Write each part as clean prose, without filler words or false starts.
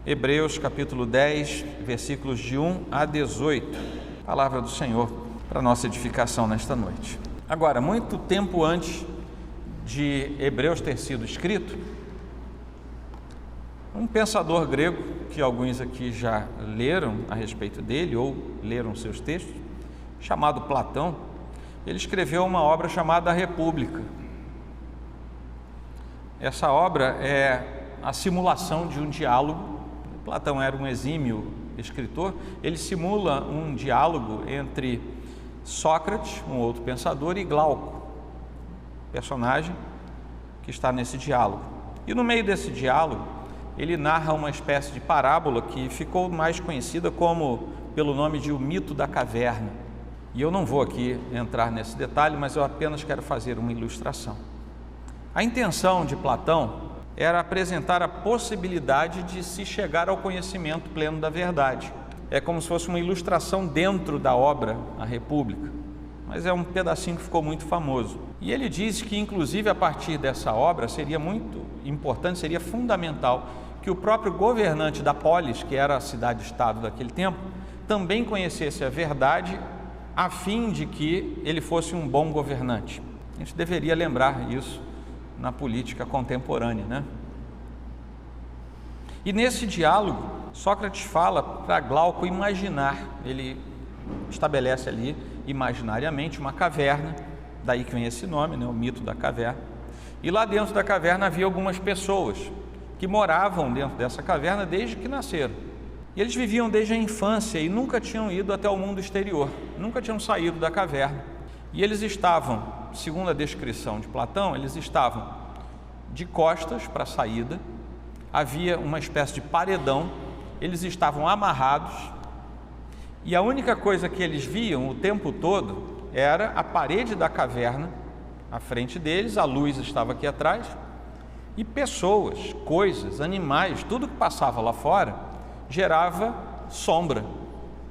Hebreus capítulo 10, versículos de 1 a 18, palavra do Senhor para nossa edificação nesta noite. Agora, muito tempo antes de Hebreus ter sido escrito, um pensador grego, que alguns aqui já leram a respeito dele ou leram seus textos, chamado Platão, ele escreveu uma obra chamada A República. Essa obra é a simulação de um diálogo. Platão era um exímio escritor, ele simula um diálogo entre Sócrates, um outro pensador, e Glauco, personagem que está nesse diálogo. E no meio desse diálogo, ele narra uma espécie de parábola que ficou mais conhecida pelo nome de O Mito da Caverna. E eu não vou aqui entrar nesse detalhe, mas eu apenas quero fazer uma ilustração. A intenção de Platão era apresentar a possibilidade de se chegar ao conhecimento pleno da verdade. É como se fosse uma ilustração dentro da obra A República, mas é um pedacinho que ficou muito famoso. E ele diz que, inclusive, a partir dessa obra, seria muito importante, seria fundamental que o próprio governante da polis, que era a cidade-estado daquele tempo, também conhecesse a verdade, a fim de que ele fosse um bom governante. A gente deveria lembrar isso na política contemporânea, né? E nesse diálogo, Sócrates fala para Glauco imaginar, ele estabelece ali imaginariamente uma caverna, daí que vem esse nome, né? O mito da caverna. E lá dentro da caverna havia algumas pessoas que moravam dentro dessa caverna desde que nasceram. E eles viviam desde a infância e nunca tinham ido até o mundo exterior, nunca tinham saído da caverna. E eles estavam, segundo a descrição de Platão, eles estavam de costas para a saída, havia uma espécie de paredão, eles estavam amarrados, e a única coisa que eles viam o tempo todo era a parede da caverna à frente deles, a luz estava aqui atrás, e pessoas, coisas, animais, tudo que passava lá fora gerava sombra,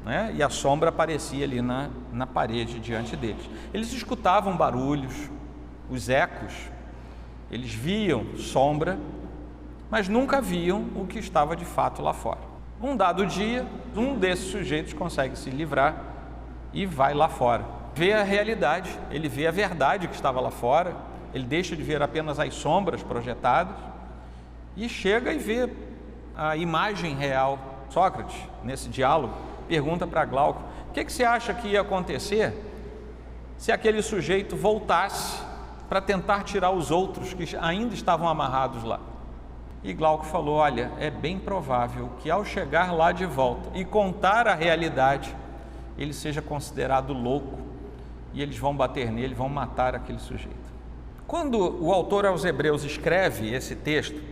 né? E a sombra aparecia ali na parede diante deles. Eles escutavam barulhos, os ecos, eles viam sombra, mas nunca viam o que estava de fato lá fora. Um dado dia, um desses sujeitos consegue se livrar e vai lá fora. Vê a realidade, ele vê a verdade que estava lá fora, ele deixa de ver apenas as sombras projetadas e chega e vê a imagem real. Sócrates, nesse diálogo, pergunta para Glauco: o que você acha que ia acontecer se aquele sujeito voltasse para tentar tirar os outros que ainda estavam amarrados lá? E Glauco falou: olha, é bem provável que ao chegar lá de volta e contar a realidade, ele seja considerado louco e eles vão bater nele, vão matar aquele sujeito. Quando o autor aos Hebreus escreve esse texto,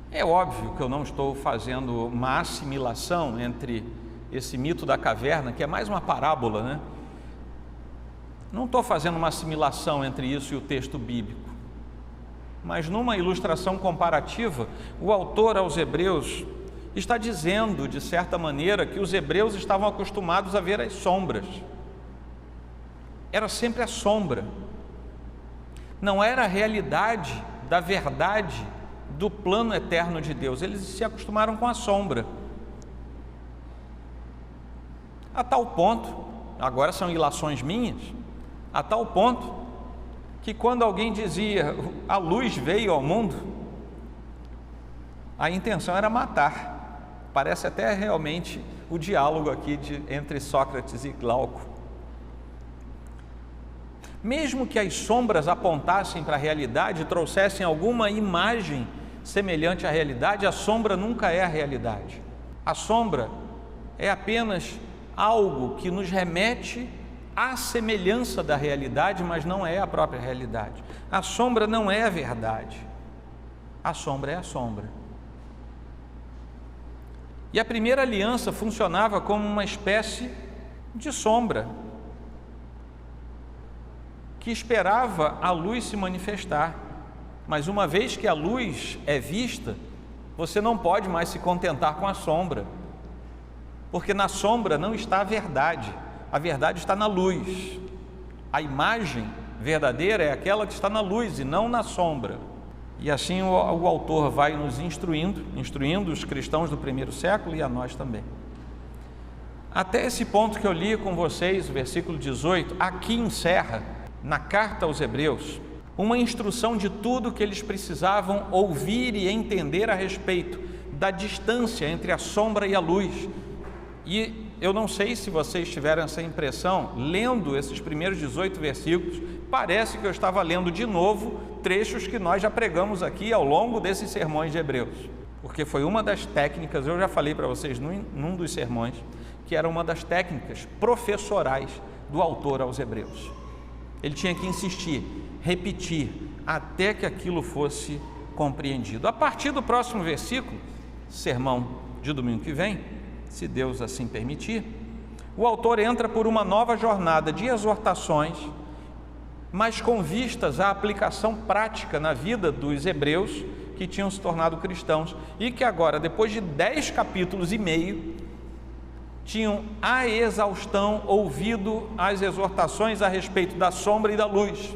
é óbvio que eu não estou fazendo uma assimilação entre esse mito da caverna, que é mais uma parábola, né? Não estou fazendo uma assimilação entre isso e o texto bíblico, mas numa ilustração comparativa, o autor aos Hebreus está dizendo, de certa maneira, que os hebreus estavam acostumados a ver as sombras. Era sempre a sombra, não era a realidade da verdade do plano eterno de Deus. Eles se acostumaram com a sombra, a tal ponto, agora são ilações minhas, a tal ponto que quando alguém dizia a luz veio ao mundo, a intenção era matar. Parece até realmente o diálogo aqui entre Sócrates e Glauco. Mesmo que as sombras apontassem para a realidade, trouxessem alguma imagem semelhante à realidade, a sombra nunca é a realidade. A sombra é apenas algo que nos remete à semelhança da realidade, mas não é a própria realidade. A sombra não é a verdade. A sombra é a sombra. E a primeira aliança funcionava como uma espécie de sombra que esperava a luz se manifestar. Mas uma vez que a luz é vista, você não pode mais se contentar com a sombra, porque na sombra não está a verdade está na luz. A imagem verdadeira é aquela que está na luz e não na sombra. E assim o autor vai nos instruindo os cristãos do primeiro século e a nós também. Até esse ponto que eu li com vocês, o versículo 18, aqui encerra, na carta aos Hebreus, uma instrução de tudo que eles precisavam ouvir e entender a respeito da distância entre a sombra e a luz. E eu não sei se vocês tiveram essa impressão, lendo esses primeiros 18 versículos, parece que eu estava lendo de novo trechos que nós já pregamos aqui ao longo desses sermões de Hebreus, porque foi uma das técnicas, eu já falei para vocês num dos sermões, que era uma das técnicas professorais do autor aos Hebreus. Ele tinha que insistir, repetir, até que aquilo fosse compreendido. A partir do próximo versículo, sermão de domingo que vem, se Deus assim permitir, o autor entra por uma nova jornada de exortações, mas com vistas à aplicação prática na vida dos hebreus que tinham se tornado cristãos e que agora, depois de 10 capítulos e meio, tinham a exaustão ouvido as exortações a respeito da sombra e da luz.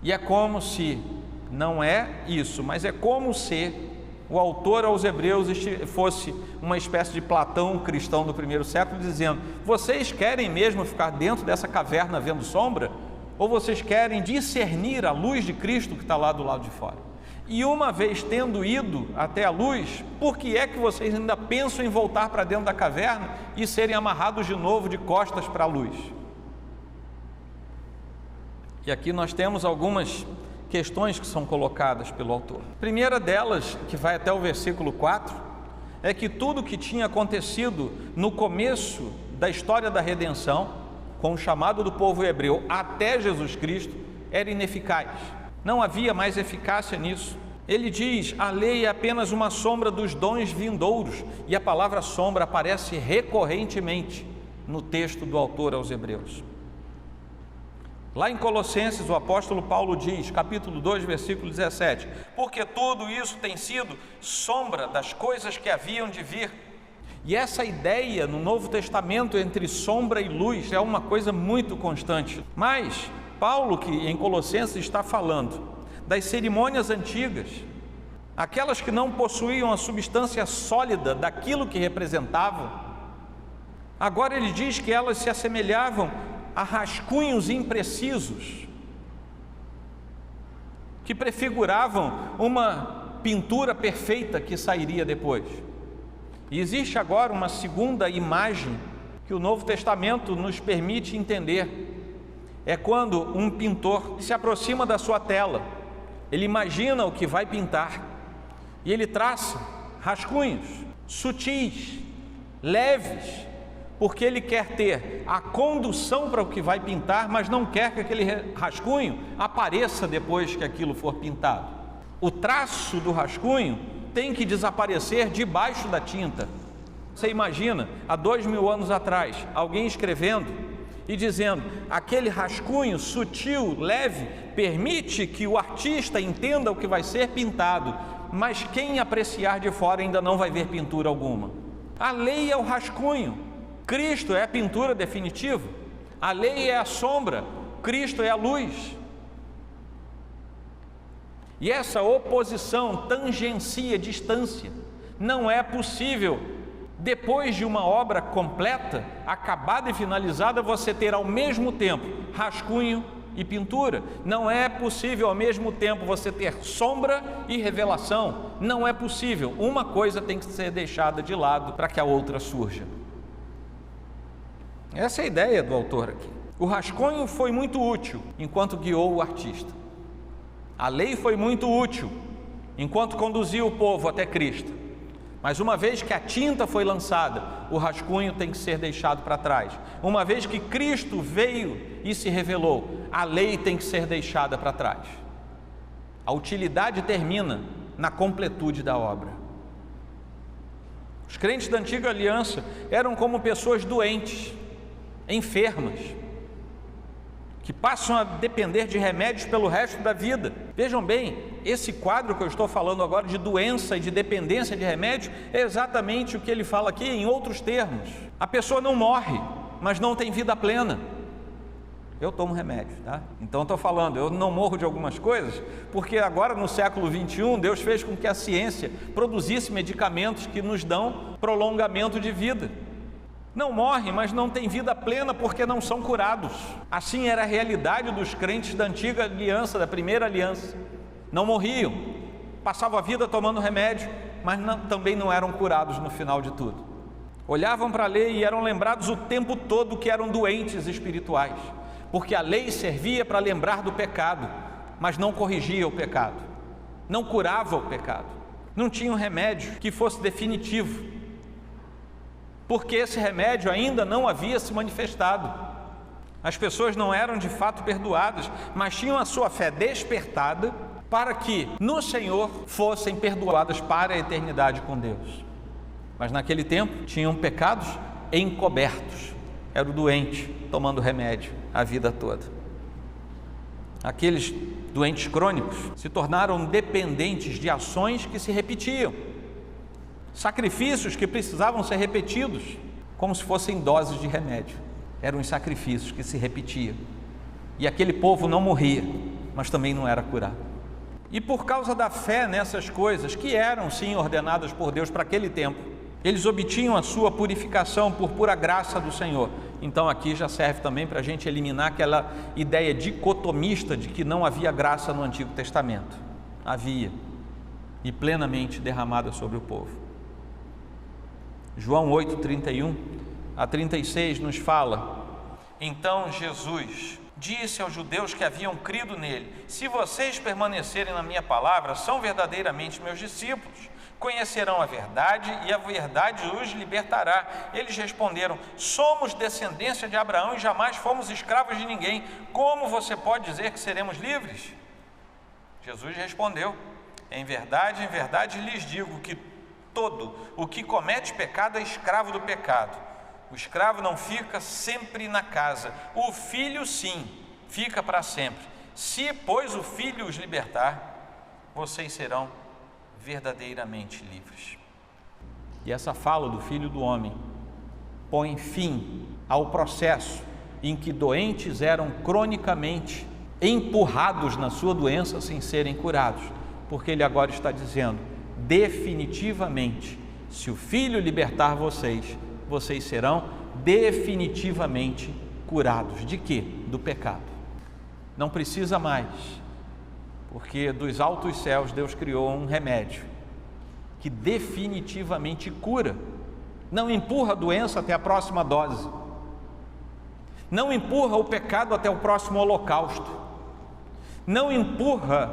E é como se, não é isso, mas é como se o autor aos Hebreus fosse uma espécie de Platão cristão do primeiro século, dizendo: vocês querem mesmo ficar dentro dessa caverna vendo sombra? Ou vocês querem discernir a luz de Cristo que está lá do lado de fora? E uma vez tendo ido até a luz, por que é que vocês ainda pensam em voltar para dentro da caverna e serem amarrados de novo de costas para a luz? E aqui nós temos algumas questões que são colocadas pelo autor. A primeira delas, que vai até o versículo 4, é que tudo que tinha acontecido no começo da história da redenção, com o chamado do povo hebreu até Jesus Cristo, era ineficaz. Não havia mais eficácia nisso. Ele diz: a lei é apenas uma sombra dos dons vindouros, e a palavra sombra aparece recorrentemente no texto do autor aos Hebreus. Lá em Colossenses, o apóstolo Paulo diz, capítulo 2, versículo 17: porque tudo isso tem sido sombra das coisas que haviam de vir. E essa ideia no Novo Testamento entre sombra e luz é uma coisa muito constante. Mas Paulo, que em Colossenses está falando das cerimônias antigas, aquelas que não possuíam a substância sólida daquilo que representavam, agora ele diz que elas se assemelhavam a rascunhos imprecisos, que prefiguravam uma pintura perfeita que sairia depois. E existe agora uma segunda imagem que o Novo Testamento nos permite entender. É quando um pintor se aproxima da sua tela, ele imagina o que vai pintar e ele traça rascunhos sutis, leves, porque ele quer ter a condução para o que vai pintar, mas não quer que aquele rascunho apareça depois que aquilo for pintado. O traço do rascunho tem que desaparecer debaixo da tinta. Você imagina, há 2000 anos atrás, alguém escrevendo e dizendo: aquele rascunho sutil, leve, permite que o artista entenda o que vai ser pintado, mas quem apreciar de fora ainda não vai ver pintura alguma. A lei é o rascunho, Cristo é a pintura definitiva. A lei é a sombra, Cristo é a luz. E essa oposição tangencia distância. Não é possível, depois de uma obra completa, acabada e finalizada, você ter ao mesmo tempo rascunho e pintura. Não é possível ao mesmo tempo você ter sombra e revelação. Não é possível. Uma coisa tem que ser deixada de lado para que a outra surja. Essa é a ideia do autor aqui. O rascunho foi muito útil enquanto guiou o artista. A lei foi muito útil enquanto conduziu o povo até Cristo. Mas uma vez que a tinta foi lançada, o rascunho tem que ser deixado para trás. Uma vez que Cristo veio e se revelou, a lei tem que ser deixada para trás. A utilidade termina na completude da obra. Os crentes da antiga aliança eram como pessoas doentes, enfermas, que passam a depender de remédios pelo resto da vida. Vejam bem, esse quadro que eu estou falando agora de doença e de dependência de remédio é exatamente o que ele fala aqui em outros termos. A pessoa não morre, mas não tem vida plena. eu tomo remédio, tá? Então estou falando, eu não morro de algumas coisas, porque agora no século 21, Deus fez com que a ciência produzisse medicamentos que nos dão prolongamento de vida. Não morrem, mas não têm vida plena porque não são curados. Assim era a realidade dos crentes da antiga aliança, da primeira aliança. Não morriam, passavam a vida tomando remédio, mas também não eram curados no final de tudo. Olhavam para a lei e eram lembrados o tempo todo que eram doentes espirituais, porque a lei servia para lembrar do pecado, mas não corrigia o pecado, não curava o pecado, não tinha um remédio que fosse definitivo, porque esse remédio ainda não havia se manifestado. As pessoas não eram de fato perdoadas, mas tinham a sua fé despertada para que no Senhor fossem perdoadas para a eternidade com Deus. Mas naquele tempo tinham pecados encobertos, era o doente tomando remédio a vida toda. Aqueles doentes crônicos se tornaram dependentes de ações que se repetiam, sacrifícios que precisavam ser repetidos, como se fossem doses de remédio. Eram os sacrifícios que se repetiam, e aquele povo não morria, mas também não era curado. E por causa da fé nessas coisas, que eram sim ordenadas por Deus para aquele tempo, eles obtinham a sua purificação por pura graça do Senhor. Então aqui já serve também para a gente eliminar aquela ideia dicotomista de que não havia graça no Antigo Testamento. Havia, e plenamente derramada sobre o povo. João 8, 31 a 36 nos fala: então Jesus disse aos judeus que haviam crido nele: se vocês permanecerem na minha palavra, são verdadeiramente meus discípulos, conhecerão a verdade e a verdade os libertará. Eles responderam: somos descendência de Abraão e jamais fomos escravos de ninguém. Como você pode dizer que seremos livres? Jesus respondeu: em verdade lhes digo que todo o que comete pecado é escravo do pecado. O escravo não fica sempre na casa, o filho sim, fica para sempre. Se, pois, o filho os libertar, vocês serão verdadeiramente livres. E essa fala do Filho do Homem põe fim ao processo em que doentes eram cronicamente empurrados na sua doença sem serem curados, porque ele agora está dizendo: definitivamente, se o Filho libertar vocês, vocês serão definitivamente curados. De quê? Do pecado. Não precisa mais, porque dos altos céus Deus criou um remédio que definitivamente cura. Não empurra a doença até a próxima dose, não empurra o pecado até o próximo holocausto, não empurra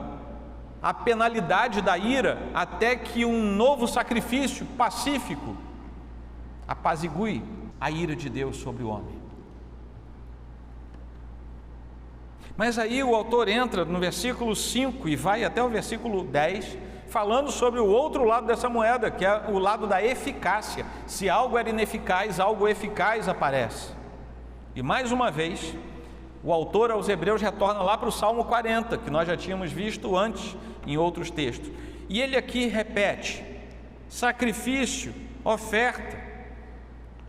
a penalidade da ira até que um novo sacrifício pacífico apazigue a ira de Deus sobre o homem. Mas aí o autor entra no versículo 5 e vai até o versículo 10, falando sobre o outro lado dessa moeda, que é o lado da eficácia. Se algo era ineficaz, algo eficaz aparece. E mais uma vez, o autor aos Hebreus retorna lá para o Salmo 40, que nós já tínhamos visto antes em outros textos. E ele aqui repete: sacrifício, oferta,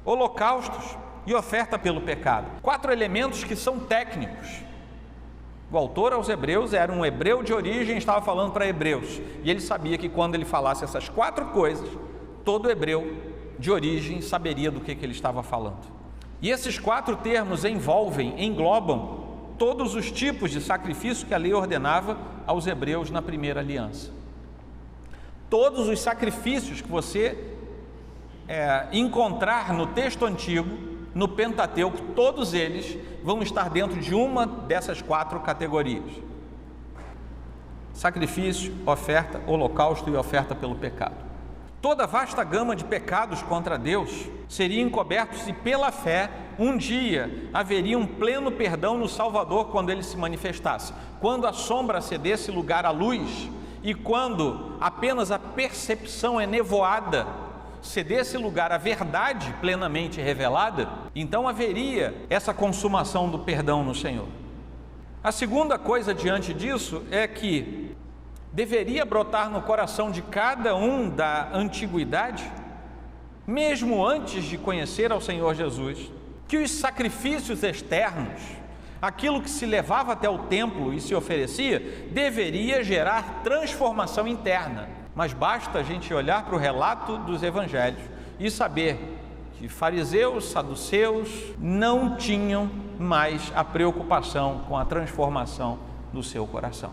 holocaustos e oferta pelo pecado. 4 elementos que são técnicos. O autor aos Hebreus era um hebreu de origem, estava falando para hebreus, e ele sabia que quando ele falasse essas 4 coisas, todo hebreu de origem saberia do que ele estava falando. E esses 4 termos englobam todos os tipos de sacrifício que a lei ordenava aos hebreus na primeira aliança. Todos os sacrifícios que você encontrar no texto antigo, no Pentateuco, todos eles vão estar dentro de uma dessas 4 categorias: sacrifício, oferta, holocausto e oferta pelo pecado. Toda a vasta gama de pecados contra Deus seriam encobertos e pela fé um dia haveria um pleno perdão no Salvador quando ele se manifestasse. Quando a sombra cedesse lugar à luz e quando apenas a percepção enevoada cedesse lugar à verdade plenamente revelada, então haveria essa consumação do perdão no Senhor. A segunda coisa diante disso é que deveria brotar no coração de cada um da antiguidade, mesmo antes de conhecer ao Senhor Jesus, que os sacrifícios externos, aquilo que se levava até o templo e se oferecia, deveria gerar transformação interna. Mas basta a gente olhar para o relato dos evangelhos e saber que fariseus, saduceus não tinham mais a preocupação com a transformação do seu coração,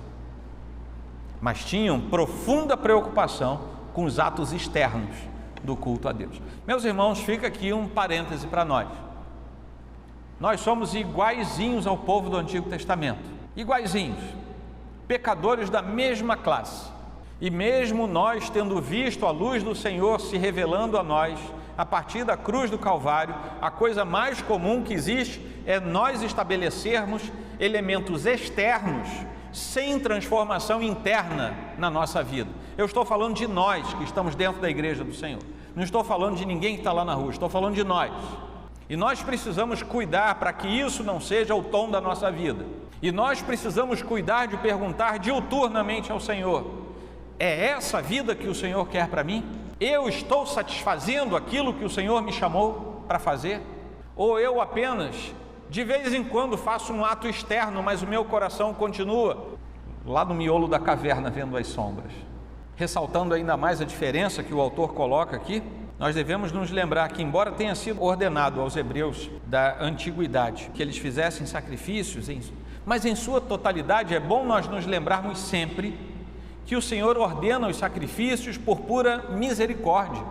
mas tinham profunda preocupação com os atos externos do culto a Deus. Meus irmãos, fica aqui um parêntese para nós. Nós somos iguaizinhos ao povo do Antigo Testamento, iguaizinhos, pecadores da mesma classe. E mesmo nós tendo visto a luz do Senhor se revelando a nós, a partir da cruz do Calvário, a coisa mais comum que existe é nós estabelecermos elementos externos sem transformação interna na nossa vida. Eu estou falando de nós que estamos dentro da igreja do Senhor. Não estou falando de ninguém que está lá na rua, estou falando de nós. E nós precisamos cuidar para que isso não seja o tom da nossa vida. E nós precisamos cuidar de perguntar diuturnamente ao Senhor: é essa a vida que o Senhor quer para mim? Eu estou satisfazendo aquilo que o Senhor me chamou para fazer? Ou eu apenas, de vez em quando, faço um ato externo, mas o meu coração continua lá no miolo da caverna, vendo as sombras? Ressaltando ainda mais a diferença que o autor coloca aqui, nós devemos nos lembrar que, embora tenha sido ordenado aos hebreus da antiguidade que eles fizessem sacrifícios, mas em sua totalidade é bom nós nos lembrarmos sempre que o Senhor ordena os sacrifícios por pura misericórdia,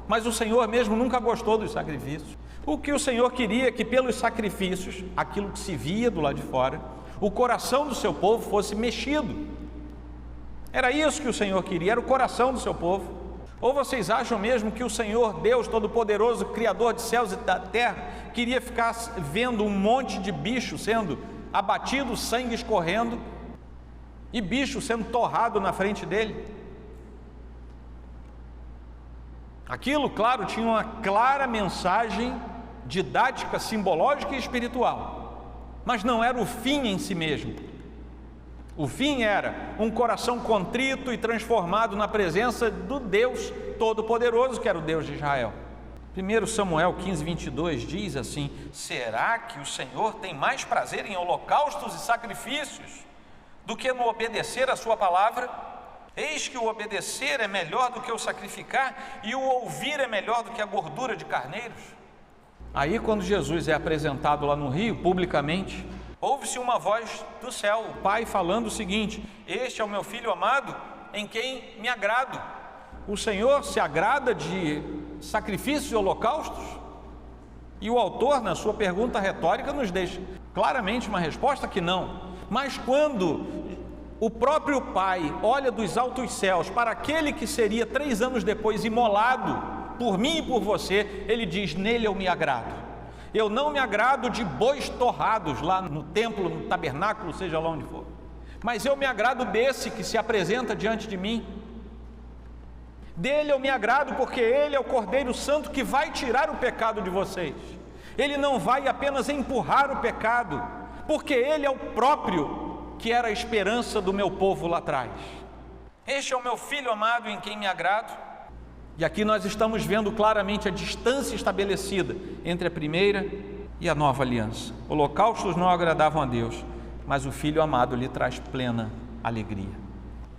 mas o Senhor mesmo nunca gostou dos sacrifícios. O que o Senhor queria é que pelos sacrifícios, aquilo que se via do lado de fora, o coração do seu povo fosse mexido. Era isso que o Senhor queria, era o coração do seu povo. Ou vocês acham mesmo que o Senhor Deus Todo-Poderoso, Criador de céus e da terra, queria ficar vendo um monte de bicho sendo abatido, sangue escorrendo, e bicho sendo torrado na frente dele? Aquilo, claro, tinha uma clara mensagem didática, simbológica e espiritual, mas não era o fim em si mesmo. O fim era um coração contrito e transformado na presença do Deus Todo-Poderoso, que era o Deus de Israel. 1 Samuel 15, 22 diz assim: será que o Senhor tem mais prazer em holocaustos e sacrifícios do que no obedecer a sua palavra? Eis que o obedecer é melhor do que o sacrificar, e o ouvir é melhor do que a gordura de carneiros. Aí, quando Jesus é apresentado lá no Rio, publicamente, ouve-se uma voz do céu, o Pai falando o seguinte: este é o meu Filho amado, em quem me agrado. O Senhor se agrada de sacrifícios e holocaustos? E o autor, na sua pergunta retórica, nos deixa claramente uma resposta que não. Mas quando o próprio Pai olha dos altos céus para aquele que seria 3 anos depois imolado por mim e por você, ele diz: nele eu me agrado. Eu não me agrado de bois torrados lá no templo, no tabernáculo, seja lá onde for, mas eu me agrado desse que se apresenta diante de mim. Dele eu me agrado porque ele é o Cordeiro Santo que vai tirar o pecado de vocês. Ele não vai apenas empurrar o pecado, porque ele é o próprio que era a esperança do meu povo lá atrás. Este é o meu Filho amado em quem me agrado. E aqui nós estamos vendo claramente a distância estabelecida entre a primeira e a nova aliança. Holocaustos não agradavam a Deus, mas o Filho amado lhe traz plena alegria.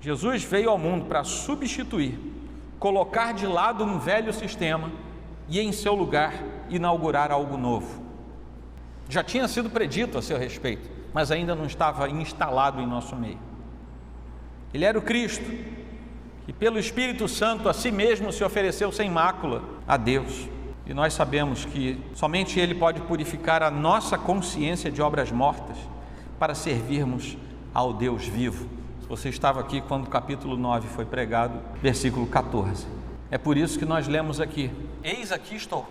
Jesus veio ao mundo para substituir, colocar de lado um velho sistema e em seu lugar inaugurar algo novo. Já tinha sido predito a seu respeito, mas ainda não estava instalado em nosso meio. Ele era o Cristo, que pelo Espírito Santo a si mesmo se ofereceu sem mácula a Deus. E nós sabemos que somente Ele pode purificar a nossa consciência de obras mortas para servirmos ao Deus vivo. Se você estava aqui quando o capítulo 9 foi pregado, versículo 14. É por isso que nós lemos aqui: eis aqui estou.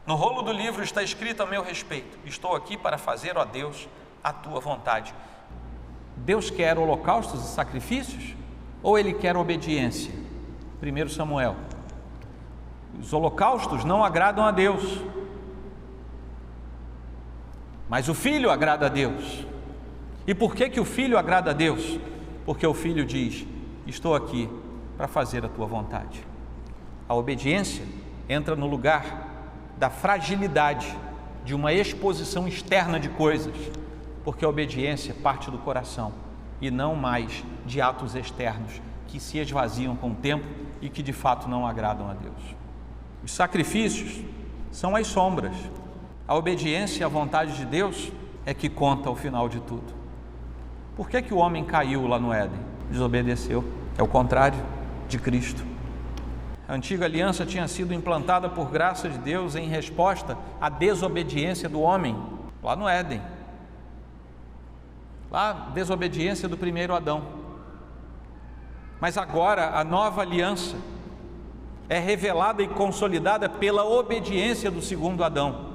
No rolo do livro está escrito a meu respeito: estou aqui para fazer, ó Deus, a tua vontade. Deus quer holocaustos e sacrifícios? Ou Ele quer obediência? 1 Samuel. Os holocaustos não agradam a Deus, mas o Filho agrada a Deus. E por que o Filho agrada a Deus? Porque o Filho diz: estou aqui para fazer a tua vontade. A obediência entra no lugar da fragilidade de uma exposição externa de coisas, porque a obediência parte do coração e não mais de atos externos que se esvaziam com o tempo e que de fato não agradam a Deus. Os sacrifícios são as sombras. A obediência à vontade de Deus é que conta ao final de tudo. Por que o homem caiu lá no Éden? Desobedeceu. É o contrário de Cristo. A antiga aliança tinha sido implantada por graça de Deus em resposta à desobediência do homem, lá no Éden. Lá, desobediência do primeiro Adão. Mas agora a nova aliança é revelada e consolidada pela obediência do segundo Adão.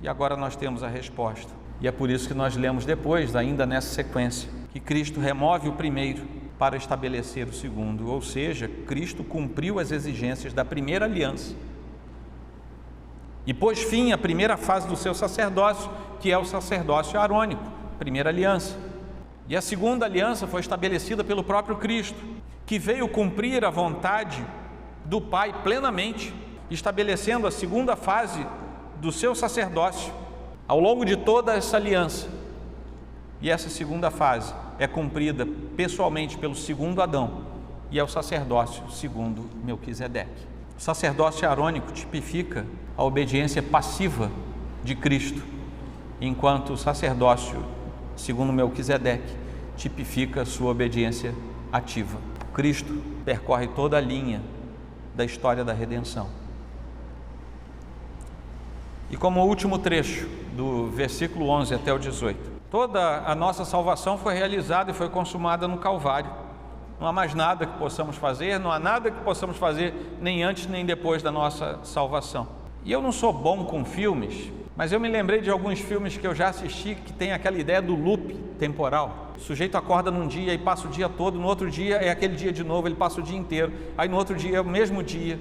E agora nós temos a resposta. E é por isso que nós lemos depois, ainda nessa sequência, que Cristo remove o primeiro para estabelecer o segundo, ou seja, Cristo cumpriu as exigências da primeira aliança e pôs fim à primeira fase do seu sacerdócio, que é o sacerdócio arônico, primeira aliança. E a segunda aliança foi estabelecida pelo próprio Cristo, que veio cumprir a vontade do Pai plenamente, estabelecendo a segunda fase do seu sacerdócio ao longo de toda essa aliança. E essa segunda fase é cumprida pessoalmente pelo segundo Adão, e é o sacerdócio segundo Melquisedeque. O sacerdócio arônico tipifica a obediência passiva de Cristo, enquanto o sacerdócio segundo Melquisedeque tipifica a sua obediência ativa. Cristo percorre toda a linha da história da redenção. E como último trecho, do versículo 11 até o 18, toda a nossa salvação foi realizada e foi consumada no Calvário. Não há mais nada que possamos fazer, não há nada que possamos fazer nem antes nem depois da nossa salvação. E eu não sou bom com filmes, mas eu me lembrei de alguns filmes que eu já assisti que tem aquela ideia do loop temporal. O sujeito acorda num dia e passa o dia todo, no outro dia é aquele dia de novo, ele passa o dia inteiro, aí no outro dia é o mesmo dia.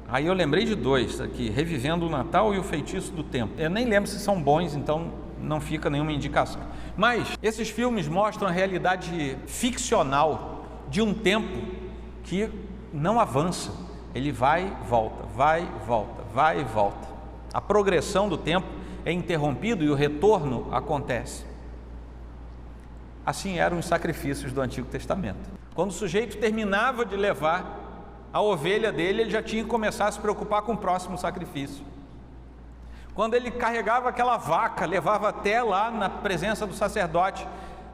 Aí eu lembrei de dois aqui, Revivendo o Natal e O Feitiço do Tempo. Eu nem lembro se são bons, então não fica nenhuma indicação. Mas esses filmes mostram a realidade ficcional de um tempo que não avança. Ele vai e volta, vai e volta, vai e volta. A progressão do tempo é interrompida e o retorno acontece. Assim eram os sacrifícios do Antigo Testamento. Quando o sujeito terminava de levar a ovelha dele, ele já tinha que começar a se preocupar com o próximo sacrifício. Quando ele carregava aquela vaca, levava até lá na presença do sacerdote,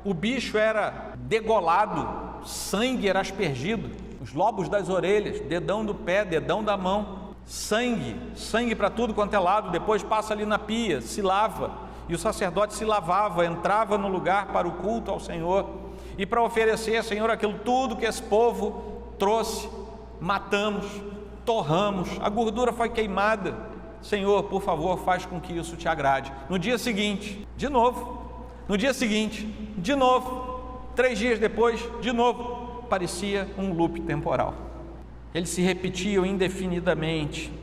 o bicho era degolado, sangue era aspergido, os lobos das orelhas, dedão do pé, dedão da mão, sangue para tudo quanto é lado. Depois passa ali na pia, se lava, e o sacerdote se lavava, entrava no lugar para o culto ao Senhor, e para oferecer ao Senhor aquilo tudo que esse povo trouxe. Matamos, torramos, a gordura foi queimada. Senhor, por favor, faz com que isso te agrade. No dia seguinte, de novo. No dia seguinte, de novo. 3 dias depois, de novo. Parecia um loop temporal. Eles se repetiam indefinidamente,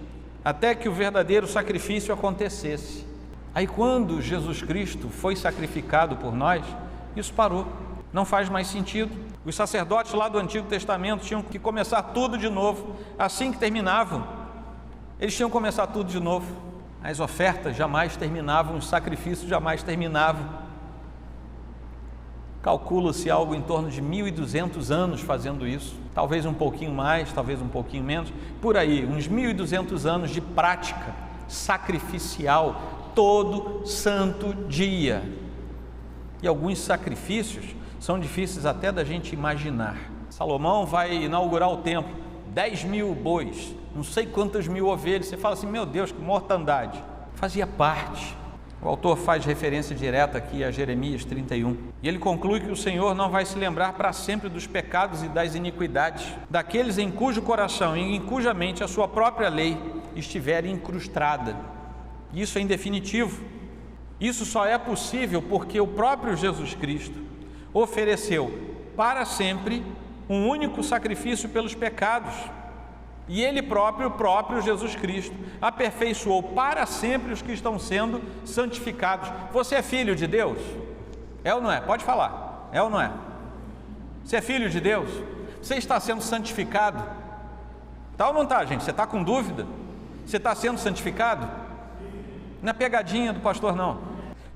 até que o verdadeiro sacrifício acontecesse. Aí quando Jesus Cristo foi sacrificado por nós, isso parou. Não faz mais sentido. Os sacerdotes lá do Antigo Testamento tinham que começar tudo de novo. Assim que terminavam, eles tinham que começar tudo de novo. As ofertas jamais terminavam, os sacrifícios jamais terminavam. Calcula-se algo em torno de 1.200 anos fazendo isso. Talvez um pouquinho mais, talvez um pouquinho menos. Por aí, uns 1.200 anos de prática sacrificial todo santo dia. E alguns sacrifícios são difíceis até da gente imaginar. Salomão vai inaugurar o templo, 10.000 bois, não sei quantas mil ovelhas. Você fala assim, meu Deus, que mortandade. Fazia parte. O autor faz referência direta aqui a Jeremias 31. E ele conclui que o Senhor não vai se lembrar para sempre dos pecados e das iniquidades daqueles em cujo coração e em cuja mente a sua própria lei estiver incrustada. Isso é indefinitivo. Isso só é possível porque o próprio Jesus Cristo ofereceu para sempre um único sacrifício pelos pecados. E Ele próprio, o próprio Jesus Cristo, aperfeiçoou para sempre os que estão sendo santificados. Você é filho de Deus? É ou não é? Pode falar. É ou não é? Você é filho de Deus? Você está sendo santificado? Tá ou não está, gente? Você está com dúvida? Você está sendo santificado? Não é pegadinha do pastor, não.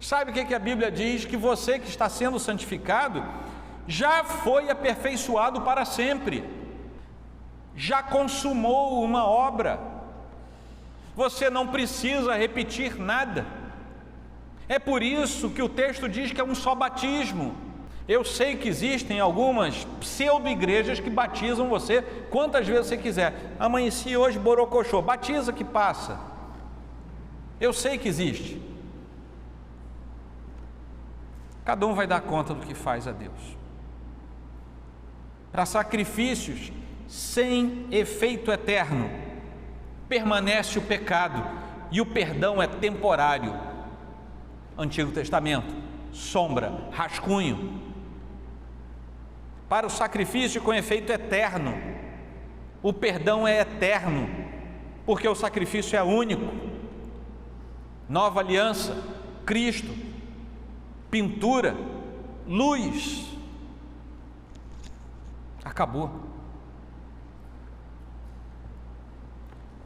Sabe o que a Bíblia diz? Que você que está sendo santificado já foi aperfeiçoado para sempre, já consumou uma obra. Você não precisa repetir nada. É por isso que o texto diz que é um só batismo. Eu sei que existem algumas pseudo-igrejas que batizam você quantas vezes você quiser. Amanheci hoje, borocochô, batiza que passa. Eu sei que existe. Cada um vai dar conta do que faz a Deus. Para sacrifícios sem efeito eterno, permanece o pecado, e o perdão é temporário. Antigo Testamento, sombra, rascunho. Para o sacrifício com efeito eterno, o perdão é eterno, porque o sacrifício é único. Nova aliança, Cristo, pintura, luz. Acabou.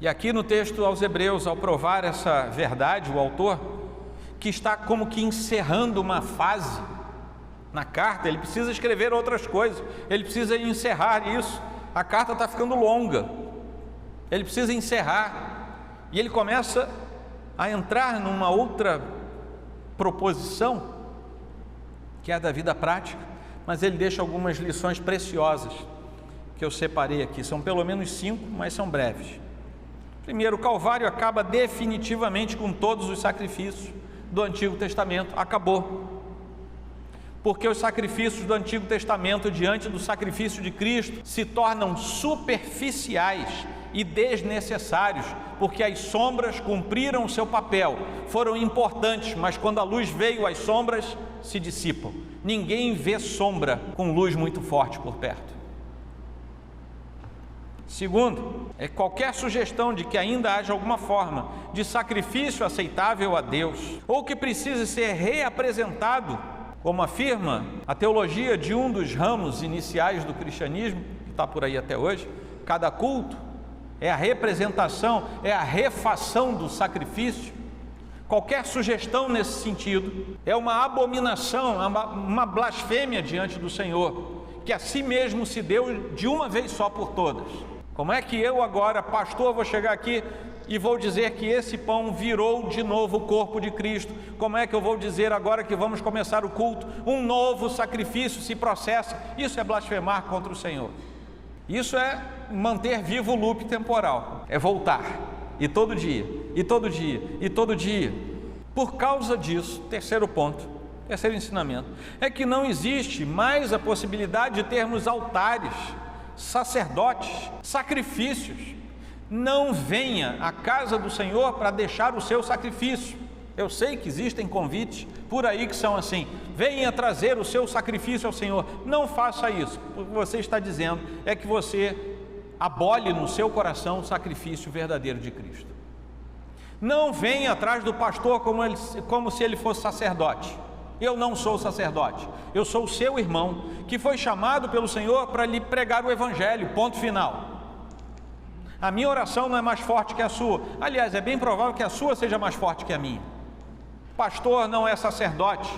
E aqui no texto aos Hebreus, ao provar essa verdade, o autor, que está como que encerrando uma fase na carta, ele precisa escrever outras coisas, ele precisa encerrar isso. A carta está ficando longa, ele precisa encerrar, e ele começa a entrar numa outra proposição, que é a da vida prática, mas ele deixa algumas lições preciosas que eu separei aqui. São pelo menos 5, mas são breves. Primeiro, o Calvário acaba definitivamente com todos os sacrifícios do Antigo Testamento. Acabou. Porque os sacrifícios do Antigo Testamento diante do sacrifício de Cristo se tornam superficiais e desnecessários, porque as sombras cumpriram o seu papel, foram importantes, mas quando a luz veio, as sombras se dissipam. Ninguém vê sombra com luz muito forte por perto. Segundo, qualquer sugestão de que ainda haja alguma forma de sacrifício aceitável a Deus, ou que precise ser reapresentado, como afirma a teologia de um dos ramos iniciais do cristianismo, que está por aí até hoje, cada culto é a representação, é a refação do sacrifício. Qualquer sugestão nesse sentido é uma abominação, uma blasfêmia diante do Senhor, que a si mesmo se deu de uma vez só por todas. Como é que eu agora, pastor, vou chegar aqui e vou dizer que esse pão virou de novo o corpo de Cristo? Como é que eu vou dizer agora que vamos começar o culto, um novo sacrifício se processa? Isso é blasfemar contra o Senhor. Isso é manter vivo o loop temporal, é voltar, e todo dia, e todo dia, e todo dia. Por causa disso, terceiro ponto, terceiro ensinamento, é que não existe mais a possibilidade de termos altares, sacerdotes, sacrifícios. Não venha à casa do Senhor para deixar o seu sacrifício. Eu sei que existem convites por aí que são assim: venha trazer o seu sacrifício ao Senhor. Não faça isso. O que você está dizendo é que você abole no seu coração o sacrifício verdadeiro de Cristo. Não venha atrás do pastor como se ele fosse sacerdote. Eu não sou sacerdote, eu sou o seu irmão, que foi chamado pelo Senhor para lhe pregar o Evangelho, ponto final. A minha oração não é mais forte que a sua. Aliás, é bem provável que a sua seja mais forte que a minha. Pastor não é sacerdote.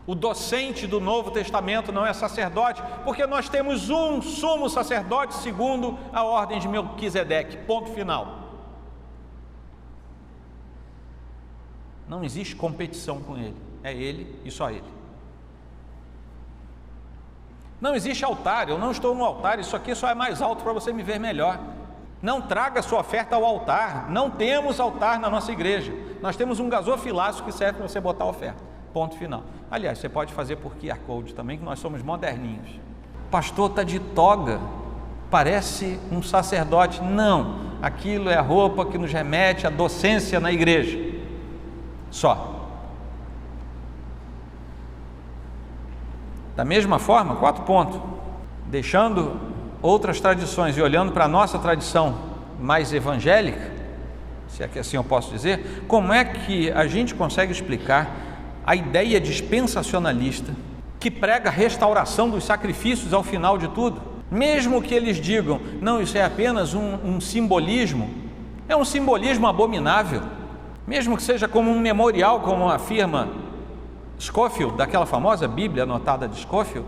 O docente do Novo Testamento não é sacerdote, porque nós temos um sumo sacerdote segundo a ordem de Melquisedeque, ponto final. Não existe competição com ele, é ele e só ele. Não existe altar, eu não estou no altar, isso aqui só é mais alto para você me ver melhor. Não traga sua oferta ao altar, não temos altar na nossa igreja. Nós temos um gasofilácio que serve para você botar a oferta, ponto final. Aliás, você pode fazer por QR Code também, que nós somos moderninhos. O pastor está de toga, parece um sacerdote. Não, aquilo é a roupa que nos remete à docência na igreja. Só. Da mesma forma, 4 pontos, deixando outras tradições e olhando para a nossa tradição mais evangélica, se é que assim eu posso dizer, como é que a gente consegue explicar a ideia dispensacionalista que prega a restauração dos sacrifícios ao final de tudo? Mesmo que eles digam, não, isso é apenas um simbolismo, É um simbolismo abominável, mesmo que seja como um memorial, como afirma Scofield, daquela famosa Bíblia anotada de Scofield.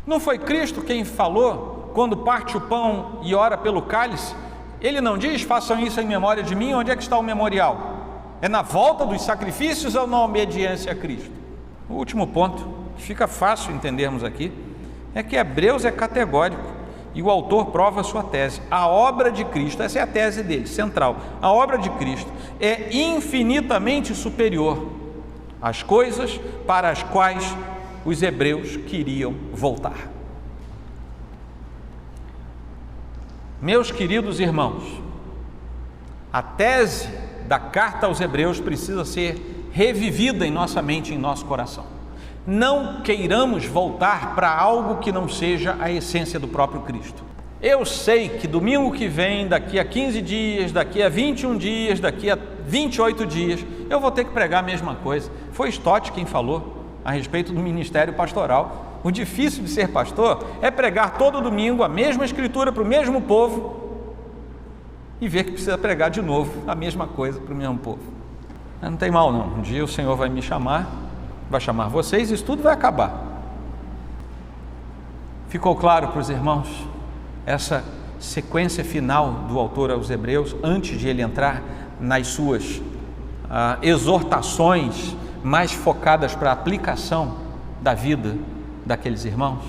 Não foi Cristo quem falou, quando parte o pão e ora pelo cálice? Ele não diz, façam isso em memória de mim? Onde é que está o memorial? É na volta dos sacrifícios ou na obediência a Cristo? O último ponto, que fica fácil entendermos aqui, é que Hebreus é categórico e o autor prova a sua tese. A obra de Cristo, essa é a tese dele, central, a obra de Cristo é infinitamente superior às coisas para as quais os hebreus queriam voltar. Meus queridos irmãos, a tese da carta aos hebreus precisa ser revivida em nossa mente, em nosso coração. Não queiramos voltar para algo que não seja a essência do próprio Cristo. Eu sei que domingo que vem, daqui a 15 dias, daqui a 21 dias, daqui a 28 dias, eu vou ter que pregar a mesma coisa. Foi Stott quem falou a respeito do ministério pastoral. O difícil de ser pastor é pregar todo domingo a mesma escritura para o mesmo povo e ver que precisa pregar de novo a mesma coisa para o mesmo povo. Mas não tem mal não, um dia o Senhor vai me chamar, vai chamar vocês e isso tudo vai acabar. Ficou claro para os irmãos essa sequência final do autor aos Hebreus, antes de ele entrar nas suas exortações mais focadas para a aplicação da vida daqueles irmãos?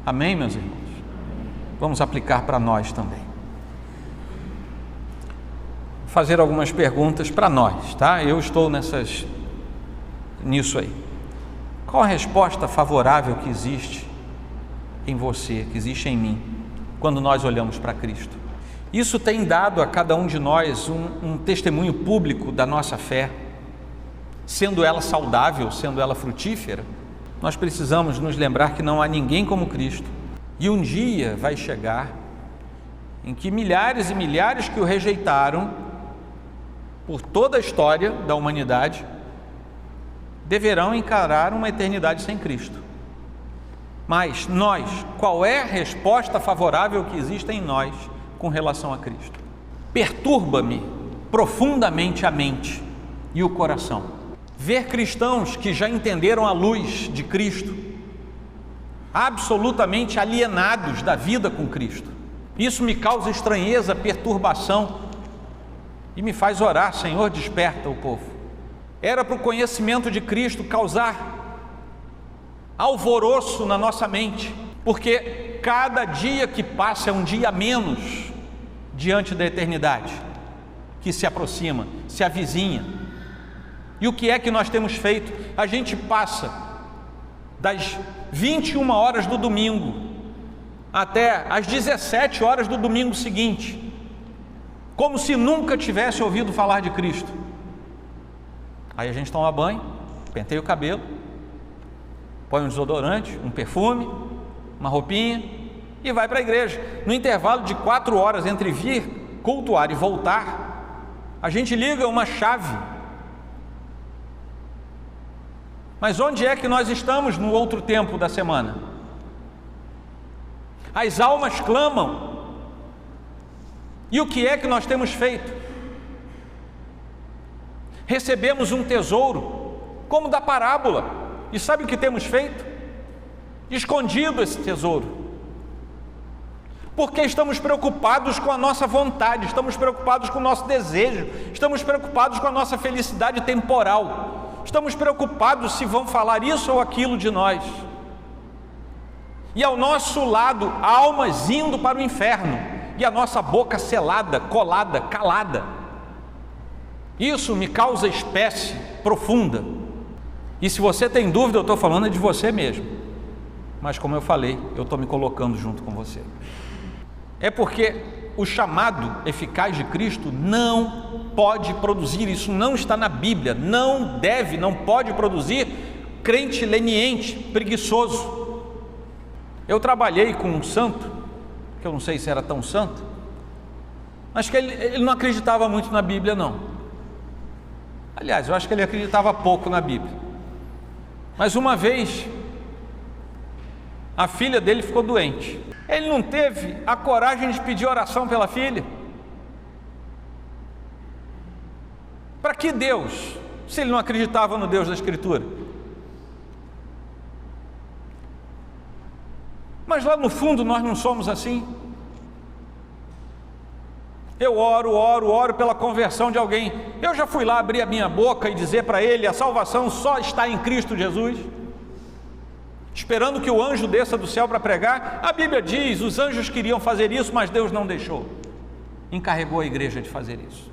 Amém, meus irmãos? Vamos aplicar para nós também. Fazer algumas perguntas para nós, tá? Eu estou nisso aí. Qual a resposta favorável que existe em você, que existe em mim, quando nós olhamos para Cristo? Isso tem dado a cada um de nós um testemunho público da nossa fé, sendo ela saudável, sendo ela frutífera. Nós precisamos nos lembrar que não há ninguém como Cristo, e um dia vai chegar em que milhares e milhares que o rejeitaram por toda a história da humanidade deverão encarar uma eternidade sem Cristo. Mas nós, qual é a resposta favorável que existe em nós com relação a Cristo? Perturba-me profundamente a mente e o coração ver cristãos que já entenderam a luz de Cristo absolutamente alienados da vida com Cristo. Isso me causa estranheza, perturbação e me faz orar: Senhor, desperta o povo. Era para o conhecimento de Cristo causar alvoroço na nossa mente, porque cada dia que passa é um dia a menos diante da eternidade que se aproxima, se avizinha. E o que é que nós temos feito? A gente passa das 21 horas do domingo até as 17 horas do domingo seguinte, como se nunca tivesse ouvido falar de Cristo. Aí a gente toma banho, penteia o cabelo, põe um desodorante, um perfume, uma roupinha e vai para a igreja. No intervalo de 4 horas entre vir, cultuar e voltar, a gente liga uma chave. Mas onde é que nós estamos no outro tempo da semana? As almas clamam. E o que é que nós temos feito? Recebemos um tesouro, como da parábola, e sabe o que temos feito? Escondido esse tesouro, porque estamos preocupados com a nossa vontade, estamos preocupados com o nosso desejo, estamos preocupados com a nossa felicidade temporal, estamos preocupados se vão falar isso ou aquilo de nós, e ao nosso lado, almas indo para o inferno, e a nossa boca selada, colada, calada. Isso me causa espécie profunda. E se você tem dúvida, eu estou falando de você mesmo. Mas como eu falei, eu estou me colocando junto com você. É porque o chamado eficaz de Cristo não pode produzir, isso não está na Bíblia, não pode produzir crente leniente, preguiçoso. Eu trabalhei com um santo, que eu não sei se era tão santo, mas que ele não acreditava muito na Bíblia não. Aliás, eu acho que ele acreditava pouco na Bíblia. Mas uma vez, a filha dele ficou doente. Ele não teve a coragem de pedir oração pela filha. Para que Deus, se ele não acreditava no Deus da Escritura? Mas lá no fundo nós não somos assim. Eu oro pela conversão de alguém. Eu já fui lá abrir a minha boca e dizer para ele: a salvação só está em Cristo Jesus, esperando que o anjo desça do céu para pregar. A Bíblia diz, os anjos queriam fazer isso, mas Deus não deixou, encarregou a igreja de fazer isso.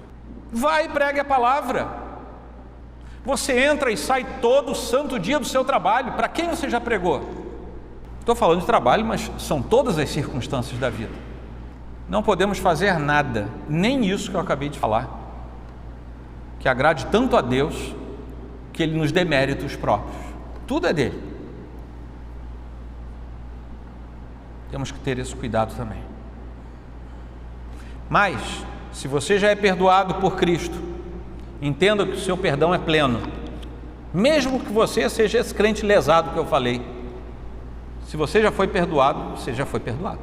Vai e pregue a palavra. Você entra e sai todo santo dia do seu trabalho. Para quem você já pregou? Estou falando de trabalho, mas são todas as circunstâncias da vida. Não podemos fazer nada, nem isso que eu acabei de falar, que agrade tanto a Deus, que Ele nos dê méritos próprios. Tudo é dele. Temos que ter esse cuidado também. Mas, se você já é perdoado por Cristo, entenda que o seu perdão é pleno. Mesmo que você seja esse crente lesado que eu falei, se você já foi perdoado, você já foi perdoado.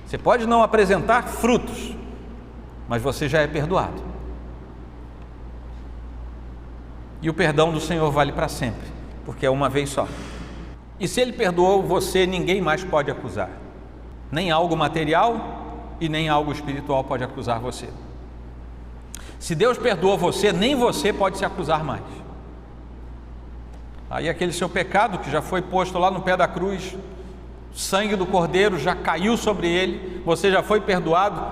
Você pode não apresentar frutos, mas você já é perdoado. E o perdão do Senhor vale para sempre, porque é uma vez só. E se Ele perdoou você, ninguém mais pode acusar. Nem algo material e nem algo espiritual pode acusar você. Se Deus perdoou você, nem você pode se acusar mais. Aí aquele seu pecado que já foi posto lá no pé da cruz, o sangue do Cordeiro já caiu sobre ele, você já foi perdoado.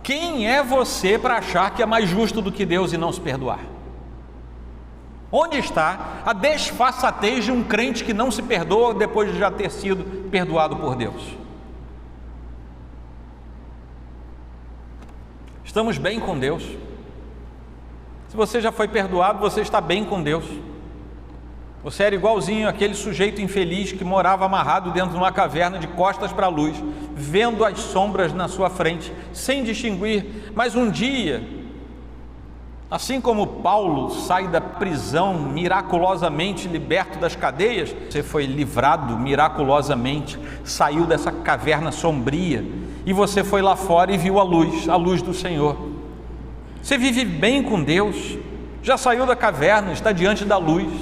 Quem é você para achar que é mais justo do que Deus e não se perdoar? Onde está a desfaçatez de um crente que não se perdoa depois de já ter sido perdoado por Deus? Estamos bem com Deus. Se você já foi perdoado, você está bem com Deus. Você era igualzinho aquele sujeito infeliz que morava amarrado dentro de uma caverna de costas para a luz, vendo as sombras na sua frente, sem distinguir. Mas um dia, assim como Paulo sai da prisão miraculosamente liberto das cadeias, você foi livrado miraculosamente, saiu dessa caverna sombria e você foi lá fora e viu a luz do Senhor. Você vive bem com Deus, já saiu da caverna, está diante da luz.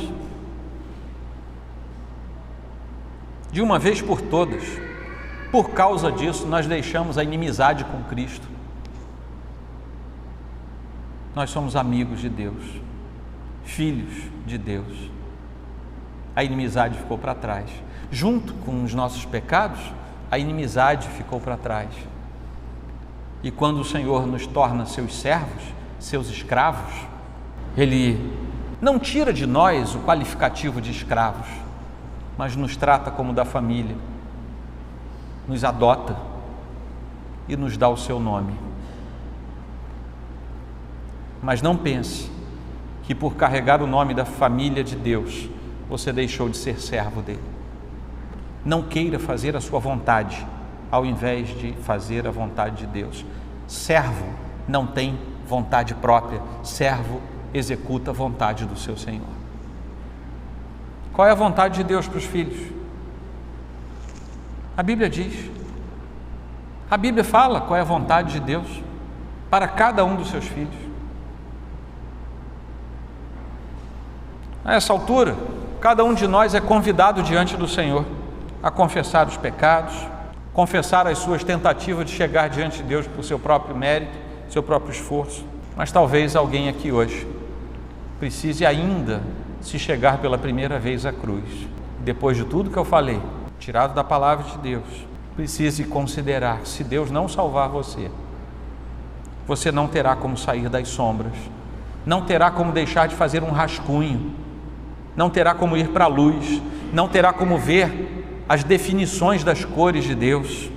De uma vez por todas, por causa disso, nós deixamos a inimizade com Cristo. Nós somos amigos de Deus, filhos de Deus. A inimizade ficou para trás. Junto com os nossos pecados, a inimizade ficou para trás. E quando o Senhor nos torna seus servos, seus escravos, Ele não tira de nós o qualificativo de escravos, mas nos trata como da família, nos adota e nos dá o seu nome. Mas não pense que por carregar o nome da família de Deus, você deixou de ser servo dele. Não queira fazer a sua vontade, ao invés de fazer a vontade de Deus. Servo não tem vontade própria, servo executa a vontade do seu Senhor. Qual é a vontade de Deus para os filhos? A Bíblia diz. A Bíblia fala qual é a vontade de Deus para cada um dos seus filhos. A essa altura, cada um de nós é convidado diante do Senhor a confessar os pecados, confessar as suas tentativas de chegar diante de Deus por seu próprio mérito, seu próprio esforço. Mas talvez alguém aqui hoje precise ainda se chegar pela primeira vez à cruz, depois de tudo que eu falei, tirado da palavra de Deus, precise considerar: se Deus não salvar você, você não terá como sair das sombras, não terá como deixar de fazer um rascunho, não terá como ir para a luz, não terá como ver as definições das cores de Deus,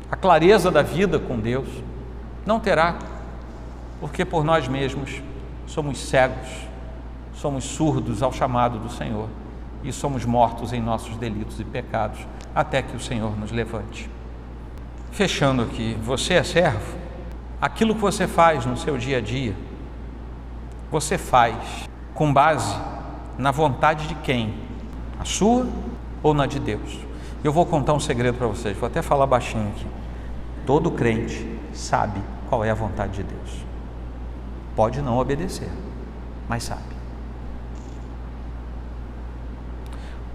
a clareza da vida com Deus, não terá, porque por nós mesmos somos cegos, somos surdos ao chamado do Senhor e somos mortos em nossos delitos e pecados, até que o Senhor nos levante. Fechando aqui, você é servo? Aquilo que você faz no seu dia a dia, você faz com base na vontade de quem? A sua ou na de Deus? Eu vou contar um segredo para vocês, vou até falar baixinho aqui. Todo crente sabe qual é a vontade de Deus. Pode não obedecer, mas sabe.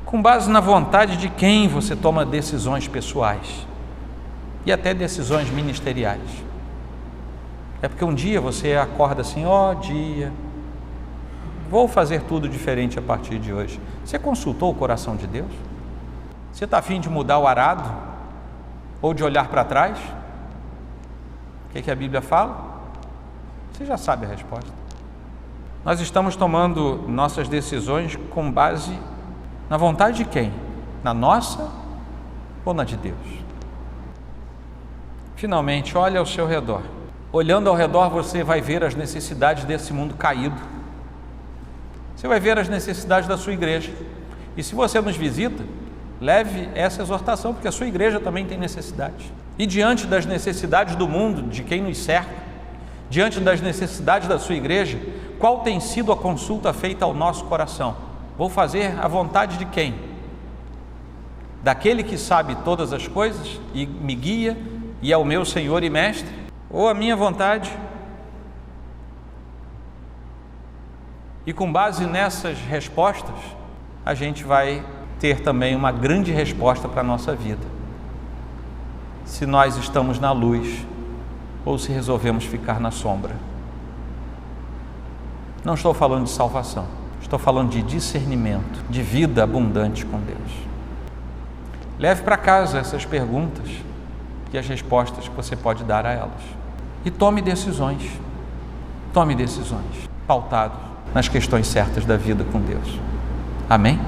Com base na vontade de quem você toma decisões pessoais e até decisões ministeriais? É porque um dia você acorda assim, dia, vou fazer tudo diferente a partir de hoje. Você consultou o coração de Deus? Você está a fim de mudar o arado? Ou de olhar para trás? O que a Bíblia fala? Você já sabe a resposta. Nós estamos tomando nossas decisões com base na vontade de quem? Na nossa ou na de Deus? Finalmente, olha ao seu redor. Olhando ao redor, você vai ver as necessidades desse mundo caído. Você vai ver as necessidades da sua igreja. E se você nos visita, leve essa exortação, porque a sua igreja também tem necessidades. E diante das necessidades do mundo, de quem nos cerca, diante das necessidades da sua igreja, qual tem sido a consulta feita ao nosso coração? Vou fazer a vontade de quem? Daquele que sabe todas as coisas e me guia e é o meu Senhor e Mestre? Ou a minha vontade? E com base nessas respostas, a gente vai ter também uma grande resposta para a nossa vida. Se nós estamos na luz ou se resolvemos ficar na sombra. Não estou falando de salvação, estou falando de discernimento, de vida abundante com Deus. Leve para casa essas perguntas e as respostas que você pode dar a elas. E tome decisões pautadas nas questões certas da vida com Deus. Amém?